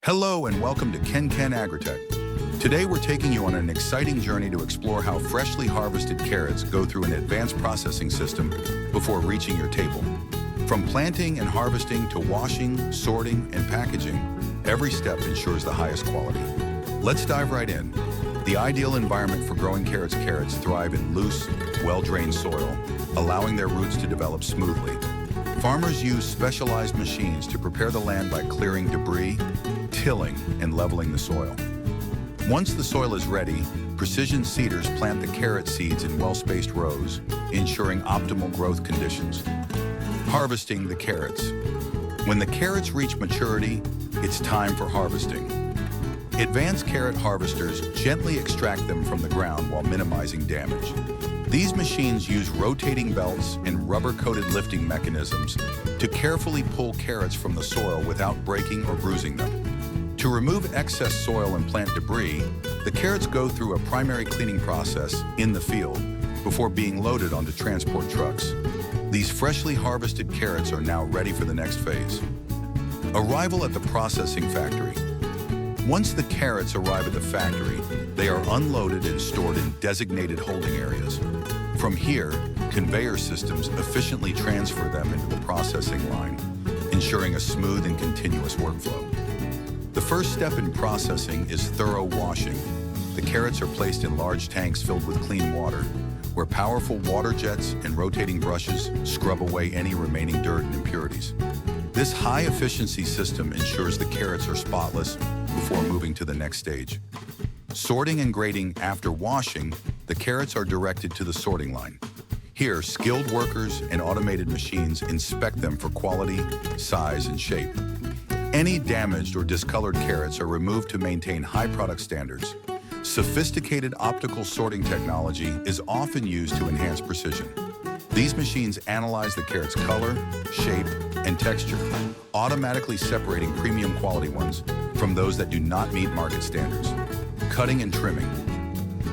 Hello and welcome to KenKen AgriTech. Today we're taking you on an exciting journey to explore how freshly harvested carrots go through an advanced processing system before reaching your table. From planting and harvesting to washing, sorting, and packaging, every step ensures the highest quality. Let's dive right in. The ideal environment for growing carrots thrive in loose, well-drained soil, allowing their roots to develop smoothly. Farmers use specialized machines to prepare the land by clearing debris, tilling, and leveling the soil. Once the soil is ready, precision seeders plant the carrot seeds in well-spaced rows, ensuring optimal growth conditions. Harvesting the carrots. When the carrots reach maturity, it's time for harvesting. Advanced carrot harvesters gently extract them from the ground while minimizing damage. These machines use rotating belts and rubber-coated lifting mechanisms to carefully pull carrots from the soil without breaking or bruising them. To remove excess soil and plant debris, the carrots go through a primary cleaning process in the field before being loaded onto transport trucks. These freshly harvested carrots are now ready for the next phase. Arrival at the processing factory. Once the carrots arrive at the factory, they are unloaded and stored in designated holding areas. From here, conveyor systems efficiently transfer them into the processing line, ensuring a smooth and continuous workflow. The first step in processing is thorough washing. The carrots are placed in large tanks filled with clean water, where powerful water jets and rotating brushes scrub away any remaining dirt and impurities. This high-efficiency system ensures the carrots are spotless before moving to the next stage. Sorting and grading after washing, the carrots are directed to the sorting line. Here, skilled workers and automated machines inspect them for quality, size, and shape. Any damaged or discolored carrots are removed to maintain high product standards. Sophisticated optical sorting technology is often used to enhance precision. These machines analyze the carrot's color, shape, and texture, automatically separating premium quality ones from those that do not meet market standards. Cutting and trimming.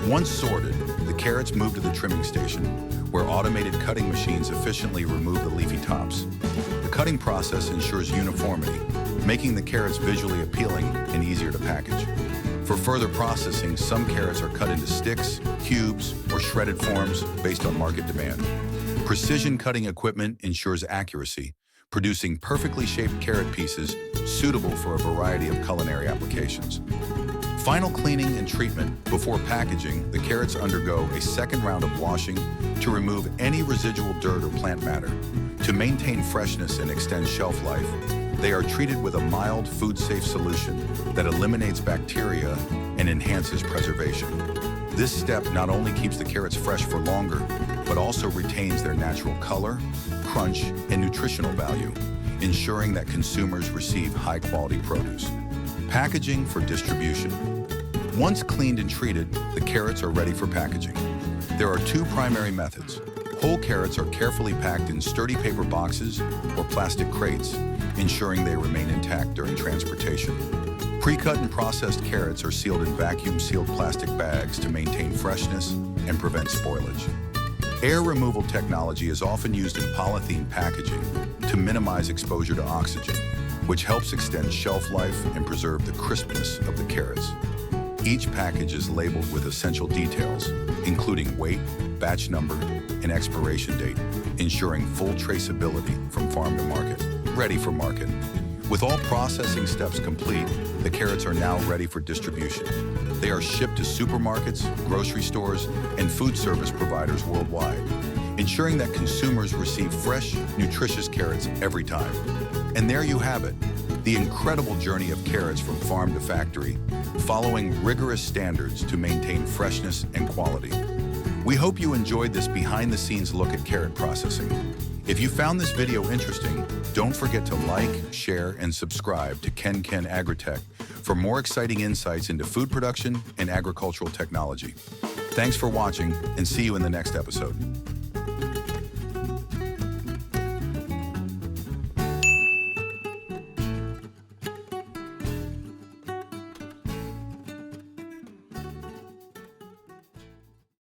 Once sorted, the carrots move to the trimming station, where automated cutting machines efficiently remove the leafy tops. The cutting process ensures uniformity, making the carrots visually appealing and easier to package. For further processing, some carrots are cut into sticks, cubes, or shredded forms based on market demand. Precision cutting equipment ensures accuracy, producing perfectly shaped carrot pieces suitable for a variety of culinary applications. Final cleaning and treatment. Before packaging, the carrots undergo a second round of washing to remove any residual dirt or plant matter. To maintain freshness and extend shelf life, they are treated with a mild, food-safe solution that eliminates bacteria and enhances preservation. This step not only keeps the carrots fresh for longer, but also retains their natural color, crunch, and nutritional value, ensuring that consumers receive high-quality produce. Packaging for distribution. Once cleaned and treated, the carrots are ready for packaging. There are two primary methods. Whole carrots are carefully packed in sturdy paper boxes or plastic crates, ensuring they remain intact during transportation. Pre-cut and processed carrots are sealed in vacuum-sealed plastic bags to maintain freshness and prevent spoilage. Air removal technology is often used in polythene packaging to minimize exposure to oxygen, which helps extend shelf life and preserve the crispness of the carrots. Each package is labeled with essential details, including weight, batch number, and expiration date, ensuring full traceability from farm to market. Ready for market. With all processing steps complete, the carrots are now ready for distribution. They are shipped to supermarkets, grocery stores, and food service providers worldwide, ensuring that consumers receive fresh, nutritious carrots every time. And there you have it, the incredible journey of carrots from farm to factory, following rigorous standards to maintain freshness and quality. We hope you enjoyed this behind-the-scenes look at carrot processing. If you found this video interesting, don't forget to like, share, and subscribe to KenKen AgriTech for more exciting insights into food production and agricultural technology. Thanks for watching, and see you in the next episode.